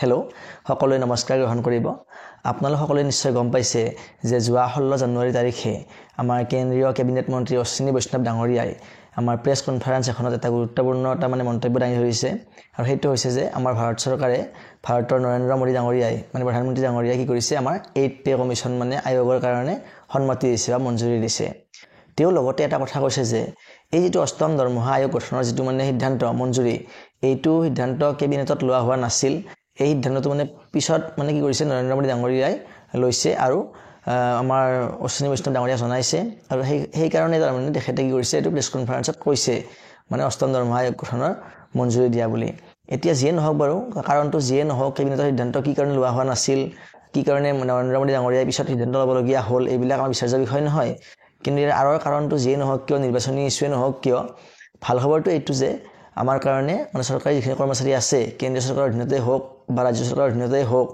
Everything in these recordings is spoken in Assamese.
হেল্ল' সকলোৱে নমস্কাৰ গ্ৰহণ কৰিব। আপোনালোক সকলোৱে নিশ্চয় গম পাইছে যে যোৱা 16 জানুৱাৰী তাৰিখে আমাৰ কেন্দ্ৰীয় কেবিনেট মন্ত্ৰী অশ্বিনী বৈষ্ণৱ ডাঙৰীয়াই আমাৰ প্ৰেছ কনফাৰেন্স এখনত এটা গুৰুত্বপূৰ্ণ মন্তব্য দাঙি ধৰিছে আৰু সেইটো হৈছে যে আমাৰ ভাৰত চৰকাৰে ভাৰতৰ নৰেন্দ্ৰ মোদী ডাঙৰীয়াই প্ৰধানমন্ত্ৰী ডাঙৰীয়াই কি কৰিছে আমাৰ 8 পে কমিশন আয়োগৰ কাৰণে সন্মতি দিছে বা মঞ্জুৰি দিছে। তেওঁ লগতে এটা কথা কৈছে যে এই যেটো অষ্টম দৰমহা আয়োগ গঠনৰ যেটো সিদ্ধান্ত মঞ্জুৰি এইটো সিদ্ধান্ত কেবিনেটত লোৱা হোৱা নাছিল। এই সিদ্ধান্তটো পিছত কি কৰিছে নৰেন্দ্ৰ মোদী ডাঙৰীয়াই লৈছে আৰু আমাৰ অশ্বিনী বৈষ্ণৱ ডাঙৰীয়া জনাইছে আৰু সেই কাৰণে তেখেতে কি কৰিছে এইটো প্ৰেছ কনফাৰেন্সত কৈছে অষ্টম দৰমহা আয়োগ গঠনৰ মঞ্জুৰি দিয়া বুলি। এতিয়া যিয়ে নহওক বাৰু কাৰণটো যিয়ে নহওক কেবিনেটৰ সিদ্ধান্ত কি কাৰণে লোৱা হোৱা নাছিল, কি কাৰণে নৰেন্দ্ৰ মোদী ডাঙৰীয়াই পিছত সিদ্ধান্ত ল'বলগীয়া হ'ল, এইবিলাক আমাৰ বিচাৰ্য বিষয় নহয়। কিন্তু ইয়াৰ আঁৰৰ কাৰণটো যিয়ে নহওক কিয়, নিৰ্বাচনী ইস্যুৱে নহওক কিয়, ভাল খবৰটো এইটো যে আমাৰ কাৰণে চৰকাৰী যিখিনি কৰ্মচাৰী আছে কেন্দ্ৰীয় চৰকাৰৰ অধীনতে হওক বা ৰাজ্য চৰকাৰৰ অধীনতে হওক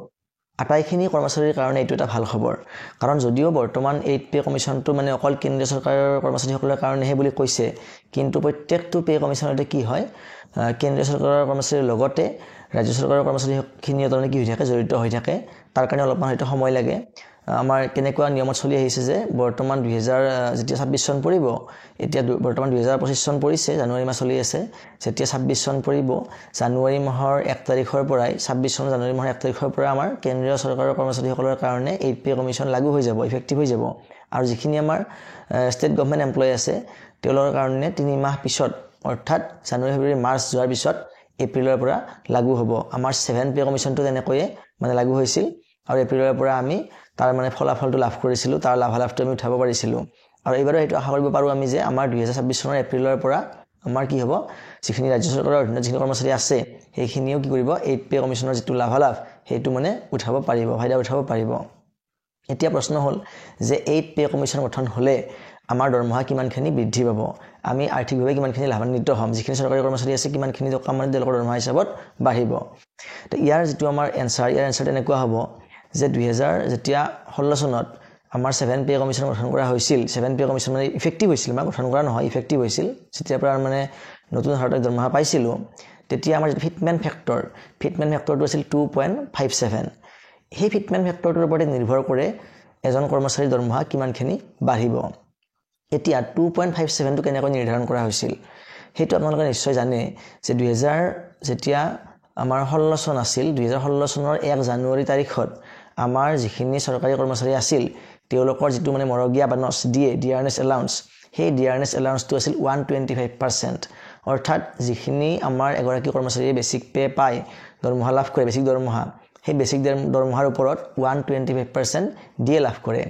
আটাইখিনি কৰ্মচাৰীৰ কাৰণে এইটো এটা ভাল খবৰ। কাৰণ যদিও বৰ্তমান 8 পে কমিশনটো অকল কেন্দ্ৰীয় চৰকাৰৰ কৰ্মচাৰীসকলৰ কাৰণেহে বুলি কৈছে, কিন্তু প্ৰত্যেকটো পে কমিশনতে কি হয় কেন্দ্ৰীয় চৰকাৰৰ কৰ্মচাৰীৰ লগতে ৰাজ্য চৰকাৰৰ কৰ্মচাৰীখিনিও কি হৈ থাকে জড়িত হৈ থাকে। তাৰ কাৰণে অলপমান হয়তো সময় লাগে। আমাৰ কেনেকুৱা নিয়মত চলি আহিছে যে বৰ্তমান 2026 চন পৰিব, এতিয়া বৰ্তমান 2025 চন পৰিছে, জানুৱাৰী মাহ চলি আছে। যেতিয়া 26 চন পৰিব জানুৱাৰী মাহৰ 1 তাৰিখৰ পৰাই 26 চনৰ জানুৱাৰী মাহৰ 1 তাৰিখৰ পৰা আমাৰ কেন্দ্ৰীয় চৰকাৰৰ কৰ্মচাৰীসকলৰ কাৰণে 8 পে কমিশন লাগু হৈ যাব, ইফেক্টিভ হৈ যাব। আৰু যিখিনি আমাৰ ষ্টেট গভৰ্ণমেণ্ট এমপ্লয় আছে তেওঁলোকৰ কাৰণে 3 মাহ পিছত অৰ্থাৎ জানুৱাৰী ফেব্ৰুৱাৰী মাৰ্চ যোৱাৰ পিছত এপ্ৰিলৰ পৰা লাগু হ'ব। আমাৰ 7 পে কমিশনটো তেনেকৈয়ে লাগু হৈছিল আৰু এপ্ৰিলৰ পৰা আমি তাৰ ফলাফলটো লাভ কৰিছিলোঁ, তাৰ লাভালাভটো আমি উঠাব পাৰিছিলোঁ। আৰু এইবাৰো এইটো আশা কৰিব পাৰোঁ আমি যে আমাৰ 2026 চনৰ এপ্ৰিলৰ পৰা আমাৰ কি হ'ব, যিখিনি ৰাজ্য চৰকাৰৰ অধীনত যিখিনি কৰ্মচাৰী আছে সেইখিনিও কি কৰিব 8 পে কমিশনৰ যিটো লাভালাভ সেইটো উঠাব পাৰিব, ফাইদা উঠাব পাৰিব। এতিয়া প্ৰশ্ন হ'ল যে 8 পে কমিশন গঠন হ'লে আমাৰ দৰমহা কিমানখিনি বৃদ্ধি পাব, আমি আৰ্থিকভাৱে কিমানখিনি লাভান্বিত হ'ম, যিখিনি চৰকাৰী কৰ্মচাৰী আছে কিমানখিনি টকা তেওঁলোকৰ দৰমহা হিচাপত বাঢ়িব। তো ইয়াৰ যিটো আমাৰ এনচাৰ তেনেকুৱা হ'ব যে 2016 চনত আমাৰ 7 পে কমিশন গঠন কৰা হৈছিল। 7 পে কমিশন ইফেক্টিভ হৈছিল, গঠন কৰা নহয়, ইফেক্টিভ হৈছিল। যেতিয়াৰ পৰা নতুন হাৰত দৰমহা পাইছিলোঁ তেতিয়া আমাৰ যিটো ফিটমেণ্ট ফেক্টৰটো আছিল 2.57। সেই ফিটমেণ্ট ফেক্টৰটোৰ ওপৰতে নিৰ্ভৰ কৰে এজন কৰ্মচাৰীৰ দৰমহা কিমানখিনি বাঢ়িব। এতিয়া 2.57টো কেনেকৈ নিৰ্ধাৰণ কৰা হৈছিল সেইটো আপোনালোকে নিশ্চয় জানে যে যেতিয়া আমাৰ 16 চন আছিল, 2016 চনৰ 1 জানুৱাৰী তাৰিখত আমাৰ যিখিনি চৰকাৰী কৰ্মচাৰী আছিল তেওঁলোকৰ যিটো মৰগীয়া বা নচ দিয়ে ডিয়াৰনেছ এলাউন্স, সেই ডিয়াৰনেছ এলাউন্সটো আছিল 125%। অৰ্থাৎ যিখিনি আমাৰ এগৰাকী কৰ্মচাৰীয়ে বেছিক পে পায়, দৰমহা লাভ কৰে, বেছিক দৰমহা, সেই বেছিক দৰমহাৰ ওপৰত 125% দিয়ে লাভ কৰে।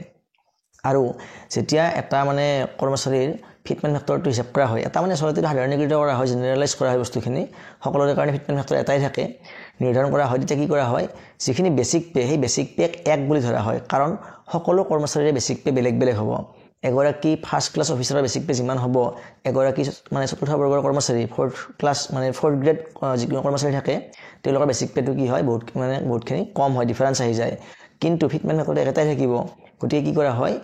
আৰু যেতিয়া এটা কৰ্মচাৰীৰ ফিটমেণ্ট ফেক্টৰটো হিচাপ কৰা হয়, এটা আচলতে সাধাৰণীকৃত কৰা হয়, জেনেৰেলাইজ কৰা হয় বস্তুখিনি, সকলোৰে কাৰণে ফিটমেণ্ট ফেক্টৰ এটাই থাকে, নিৰ্ধাৰণ কৰা হয়। তেতিয়া কি কৰা হয়, যিখিনি বেছিক পে সেই বেছিক পেক 1 বুলি ধৰা হয়। কাৰণ সকলো কৰ্মচাৰীৰে বেছিক পে বেলেগ বেলেগ হ'ব। এগৰাকী ফাৰ্ষ্ট ক্লাছ অফিচাৰৰ বেছিক পে যিমান হ'ব, এগৰাকী চতুৰ্থ বৰ্গৰ কৰ্মচাৰী ফ'ৰ্থ গ্ৰেড যিকোনো কৰ্মচাৰী থাকে তেওঁলোকৰ বেছিক পেটো কি হয় বহুতখিনি কম হয়, ডিফাৰেঞ্চ আহি যায়। কিন্তু ফিটমেণ্ট ফেক্টৰ এটাই থাকিব। গতিকে কি কৰা হয়,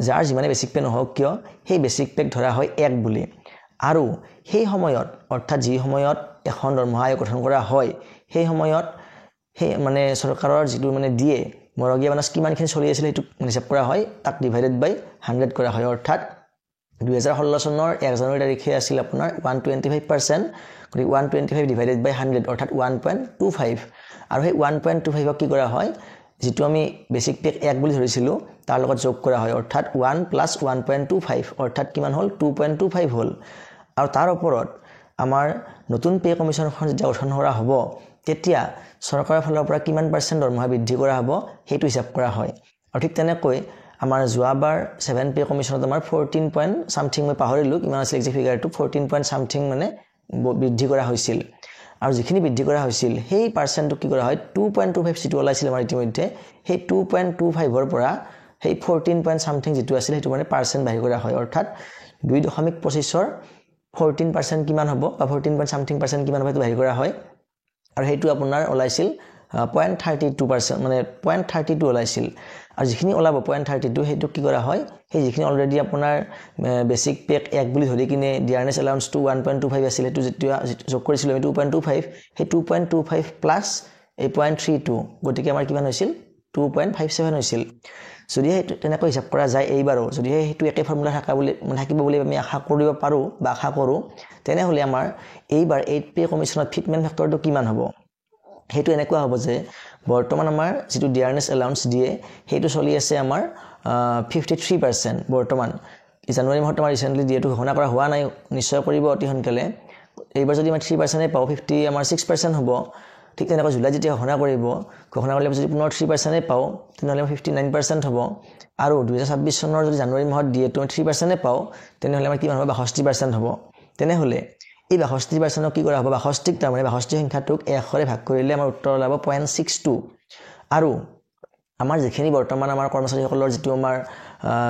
যাৰ যিমানে বেছিক পে নহওক কিয় সেই বেছিক পেক ধৰা হয় 1 বুলি। আৰু সেই সময়ত অৰ্থাৎ যি সময়ত এখন দৰমহা আয়োগ গঠন কৰা হয় সেই সময়ত সেই চৰকাৰৰ যিটো দিয়ে মৰগীয়া বানচ কিমানখিনি চলি আছিল সেইটো হিচাপ কৰা হয়, তাক ডিভাইডেড বাই 100 কৰা হয়। অৰ্থাৎ 2016 চনৰ 1 জানুৱাৰী তাৰিখে আছিল আপোনাৰ 125%, গতিকে 125 ডিভাইডেড বাই 100 অৰ্থাৎ 1.25। আৰু সেই 1.25ক কি কৰা হয়, যিটো আমি বেছিক পেক 1 বুলি ধৰিছিলোঁ তাৰ লগত যোগ কৰা হয়, অৰ্থাৎ 1 + 1.25 অৰ্থাৎ কিমান হ'ল 2.25 হ'ল। আৰু তাৰ ওপৰত আমাৰ নতুন পে কমিশনখন যেতিয়া গঠন কৰা হ'ব তেতিয়া চৰকাৰৰ ফালৰ পৰা কিমান % দৰমহা বৃদ্ধি কৰা হ'ব সেইটো হিচাপ কৰা হয়। আৰু ঠিক তেনেকৈ আমাৰ যোৱাবাৰ 7 পে কমিশনত আমাৰ 14 পইণ্ট সামথিং, মই পাহৰিলোঁ কিমান আছিল এক্সাক্ট ফিগাৰটো, 14 পইণ্ট সামথিং বৃদ্ধি কৰা হৈছিল। আৰু যিখিনি বৃদ্ধি কৰা হৈছিল সেই পাৰ্চেণ্টটো কি কৰা হয় 2.25 যিটো ওলাইছিল আমাৰ ইতিমধ্যে, সেই 2.25ৰ পৰা সেই 14 পইণ্ট সামথিং যিটো আছিল সেইটো পাৰ্চেণ্ট বাঢ়ি কৰা হয়। অৰ্থাৎ 2.25ৰ 14% কিমান হ'ব বা 14 পইণ্ট সামথিং পাৰ্চেণ্ট কিমান হ'ব সেইটো বাঢ়ি কৰা হয়। আৰু সেইটো আপোনাৰ ওলাইছিল 0.32%, 0.32 ওলাইছিল। আৰু যিখিনি ওলাব 0.32 সেইটো কি কৰা হয়, সেই যিখিনি অলৰেডি আপোনাৰ বেছিক পেক 1 বুলি ধৰি কিনে ডিয়াৰনেছ এলাউন্সটো 1.25 আছিল, সেইটো যেতিয়া যোগ কৰিছিলোঁ আমি 2.25, সেই 2.25 প্লাছ এই 0.32 গতিকে আমাৰ কিমান হৈছিল 2.57 হৈছিল যদিহে তেনেকৈ হিচাপ কৰা যায় এইবাৰো যদিহে হেতু একে ফৰ্মুলা থাকিব বুলি আমি আশা কৰিব পাৰো বা আশা কৰো তেনেহলে আমাৰ এইবাৰ 8 পে কমিশনত ফিটমেন্ট ফেক্টৰটো কিমান হ'ব হেতু এনেকুৱা হ'ব যে বৰ্তমান আমাৰ যেটো ডিয়াৰনেছ এলাউন্স দিয়ে হেতু চলি আছে আমাৰ 53% বৰ্তমান জানুৱাৰী মাহত আমাৰ ৰিসেন্টলি দিয়েটো ঘোষণা কৰা হোৱা নাই নিশ্চয় কৰিব অতি সোনকালে এইবাৰ যদি আমি 3% পাও 50 আমাৰ 6% হ'ব ঠিক তেনেকৈ জুলাই যেতিয়া ঘোষণা কৰিলে যদি পুনৰ 3% পাও তেনেহলে 59% হ'ব আৰু 2026 চনৰ যদি জানুৱাৰী মাহত দিয়েটো 3% পাও তেনেহলে আমাৰ কিমান হ'ব 62% হ'ব তেনেহলে এই 62% কি কৰা হ'ব 62 তাৰ মানে 62 সংখ্যাটোক 1 ৰে ভাগ কৰিলে আমাৰ উত্তৰ ওলাব 0.62 আৰু আমাৰ যেখিনি বৰ্তমান আমাৰ কৰ্মচাৰীসকলৰ যেটো আমাৰ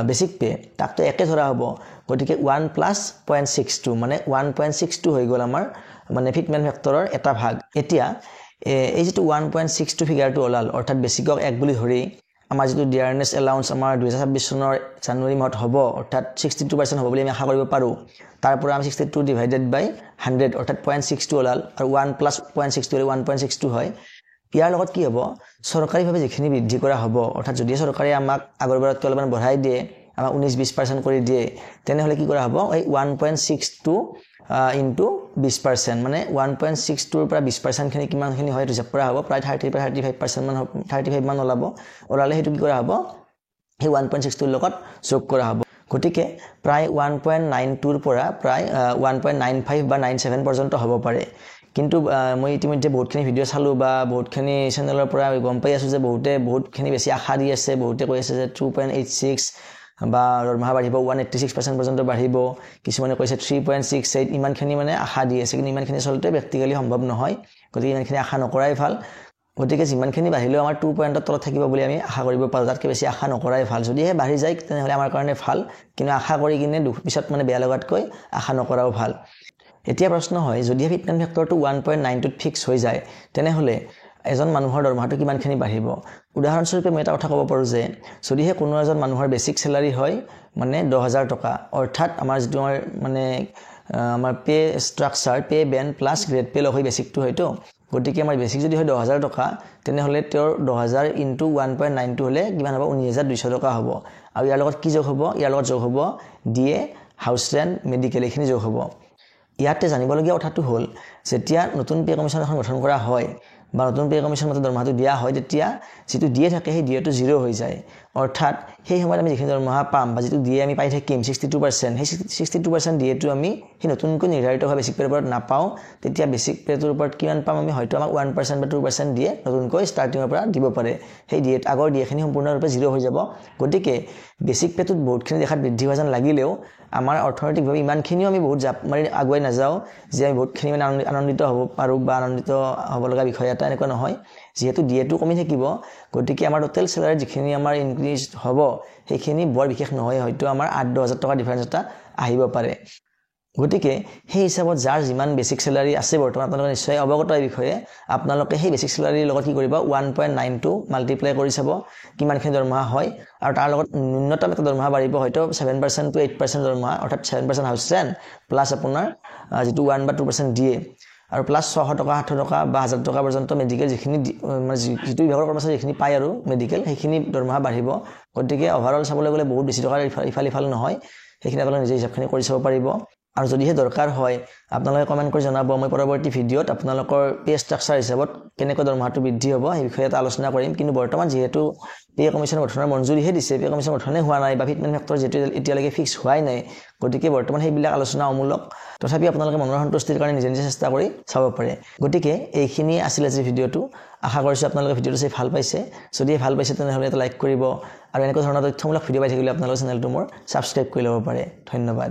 বেসিক পে তাকটো একে ধৰা হ'ব গতিকে 1 + 0.62 মানে 1.62 হৈ গ'ল আমাৰ মানে ফিটমেন্ট ফেক্টৰৰ এটা ভাগ এতিয়া এই যেটো 1.62 ফিগাৰটো ওলাল অৰ্থাৎ বেসিকক 1 বুলি ধৰি আমাৰ যেটো ডিয়াৰনেছ এলাউন্স আমাৰ 2026 চনৰ জানুৱাৰী মাহত হ'ব অৰ্থাৎ 62% হ'ব বুলি আমি আশা কৰিব পাৰো তাৰ পৰা আমি 62 ডিভাইডেড বাই 100 অৰ্থাৎ 0.62 ওলাল আৰু 1 + 0.62 হলে 1.62 হয় ইয়াৰ লগত কি হ'ব সৰকাৰীভাৱে যেখিনি বৃদ্ধি কৰা হ'ব অৰ্থাৎ যদি চৰকাৰে আমাক আগৰবাৰতকৈ অলপমান বঢ়াই দিয়ে আমাক 19-20% কৰি দিয়ে তেনেহলে কি কৰা হ'ব এই 1.62 into 20% মানে 1.62 ৰ পৰা 20% খিনি কিমানখিনি হয় ৰিজাৰ্ভ কৰা হ'ব প্ৰায় 30 পৰা 35% মান 35 মান ওলালে হেতু কি কৰা হ'ব এই 1.62 ৰ লগত যোগ কৰা হ'ব গতিকে প্ৰায় 1.92 ৰ পৰা প্ৰায় 1.95 বা 97 পৰ্যন্ত হ'ব পাৰে কিন্তু মই ইতিমধ্যে বহুতখিনি ভিডিও চালো বা বহুতখিনি চেনেলৰ পৰা গম পাই আছো যে বহুতখিনি বেছি আশা দি আছে বহুতে কৈ আছে যে 2.86 বা দৰমহা বাঢ়িব 186% পৰ্যন্ত বাঢ়িব কিছুমানে কৈছে 3.68 ইমানখিনি মানে আশা দি আছে কিন্তু ইমানখিনি চলতে প্ৰ্যাকটিক্যালি সম্ভৱ নহয় গতিকে ইমানখিনি আশা নকৰাই ভাল গতিকে যিমানখিনি বাঢ়িলেও আমাৰ 2 পইণ্টৰ তলত থাকিব বুলি আমি আশা কৰিব পাৰো তাতকৈ বেছি আশা নকৰাই ভাল যদিহে বাঢ়ি যায় তেনেহলে আমাৰ কাৰণে ভাল কিন্তু আশা কৰি কিনে পিছত মানে বেয়া লগাতকৈ আশা নকৰাও ভাল এতিয়া প্ৰশ্ন হয় যদি ফিটমেন্ট ফেক্টৰটো 1.92 ত ফিক্স হৈ যায় তেনেহলে এজন মানুহৰ দৰমহাটো কিমানখিনি বাঢ়িব উদাহৰণস্বৰূপে মই এটা কথা ক'ব পাৰো যে যদিহে কোনো এজন মানুহৰ বেসিক স্যালাৰি হয় মানে 10000 টকা অৰ্থাৎ আমাৰ যেটো মানে আমাৰ pay structure pay band plus grade pay লগ হৈ বেসিকটো হয়তো গতিকে আমাৰ বেসিক যদি হয় 10000 টকা তেনেহলে তেওঁৰ 10000 into 1.92 হলে কিমান হ'ব 19200 টকা হ'ব আৰু ইয়াৰ লগত কি যোগ হ'ব ইয়াৰ লগত যোগ হ'ব ডিএ হাউস ৰেন্ট মেডিকেল এখিনি যোগ হ'ব ইয়াতে জানিবলগীয়া কথাটো হ'ল যেতিয়া নতুন পে কমিশন এখন গঠন কৰা হয় বা নতুন পে কমিশন মতে দৰমহাটো দিয়া হয় তেতিয়া যেটো দিয়ে থাকে সেই দিয়েটো 0 হৈ যায় অৰ্থাৎ সেই সময়ত আমি যিখিনি দৰমহা পাম বা যেটো দিয়ে আমি পাই থাকিম 62% সেই 62% দিয়েটো আমি সেই নতুনকৈ নিৰ্ধাৰিত হোৱা বেসিক পেৰ ওপৰত নাপাও তেতিয়া বেসিক পেটোৰ ওপৰত কিমান পাম আমি হয়তো আমাক 1% বা 2% দিয়ে নতুনকৈ ষ্টাৰ্টিংৰ পৰা দিব পাৰে সেই দিয়েত আগৰ দিয়েখিনি সম্পূৰ্ণৰূপে 0 হৈ যাব গতিকে বেসিক পেটোত বহুতখিনি দেখাত বৃদ্ধি হোৱা যেন লাগিলেও আমাৰ অৰ্থনৈতিকভাৱে ইমানখিনিও আমি বহুত জাপ মাৰি আগুৱাই নাযাও যে আমি বহুতখিনি মানে আনন্দিত হ'ব পাৰো বা আনন্দিত হ'ব লগা বিষয় এটা এনেকুৱা নহয় যেহেতু দিয়েটো কমি থাকিব গতিকে আমাৰ টোটাল স্যালাৰি যিখিনি আমাৰ ইনক্ৰিজ হ'ব সেইখিনি বৰ বিশেষ নহয় হয়তো আমাৰ 8-10000 টকা ডিফাৰেন্স এটা আহিব পাৰে গতিকে সেই হিচাপত যাৰ যিমান বেসিক স্যালাৰি আছে বৰ্তমান আপোনালোকে নিশ্চয় অৱগত এই বিষয়ে আপোনালোকে সেই বেসিক স্যালাৰিৰ লগত কি কৰিব 1.92 মাল্টিপ্লাই কৰি চাব কিমানখিনি দৰমহা হয় আৰু তাৰ লগত ন্যূনতম এটা দৰমহা বাঢ়িব হয়তো 7% to 8% দৰমহা অৰ্থাৎ 7% হাউস ৰেন্ট প্লাস আপোনাৰ যেটো 1 বা 2% দিয়ে আৰু প্লাস 600 টকা 800 টকা বা 1000 টকা পৰ্যন্ত মেডিকেল যিখিনি মানে যেটো বিভাগৰ কৰ্মচাৰী যিখিনি পায় আৰু মেডিকেল সেইখিনি দৰমহা বাঢ়িব গতিকে ওভাৰঅল চাবলৈ গলে বহুত বেছি টকা ইফাল নহয় সেইখিনি আপোনালোকে নিজে হিচাপখিনি কৰি চাব পাৰিব আৰু যদিহে দৰকাৰ হয় আপোনালোকে কমেন্ট কৰি জনাব মই পৰৱৰ্তী ভিডিঅত আপোনালোকৰ পে ষ্ট্ৰাকচাৰ হিচাপত কেনেকৈ দৰমহাটো বৃদ্ধি হ'ব এই বিষয়ে এটা আলোচনা কৰিম কিন্তু বৰ্তমান যেহেতু পে কমিশন গঠনৰ মঞ্জুৰিহে দিছে পে কমিশন গঠনে হোৱা নাই বা ফিটমেন্ট ফেক্টৰ যেটো এতিয়ালৈকে ফিক্স হোৱাই নাই গতিকে বৰ্তমান সেইবিলাক আলোচনা অমূলক তথাপি আপোনালোকে মনৰ সন্তুষ্টিৰ কাৰণে নিজে চেষ্টা কৰি চাব পাৰে গতিকে এইখিনি আছিল আজি ভিডিঅটো আশা কৰিছো আপোনালোকে ভিডিঅটো চাই ভাল পাইছে যদি ভাল পাইছে তেনেহলে এটা লাইক কৰিব আৰু এনেকুৱা ধৰণৰ তথ্যমূলক ভিডিঅ পাই থাকিলে আপোনালোকৰ চেনেলটো মোৰ সাবস্ক্ৰাইব কৰি ল'ব পাৰে ধন্যবাদ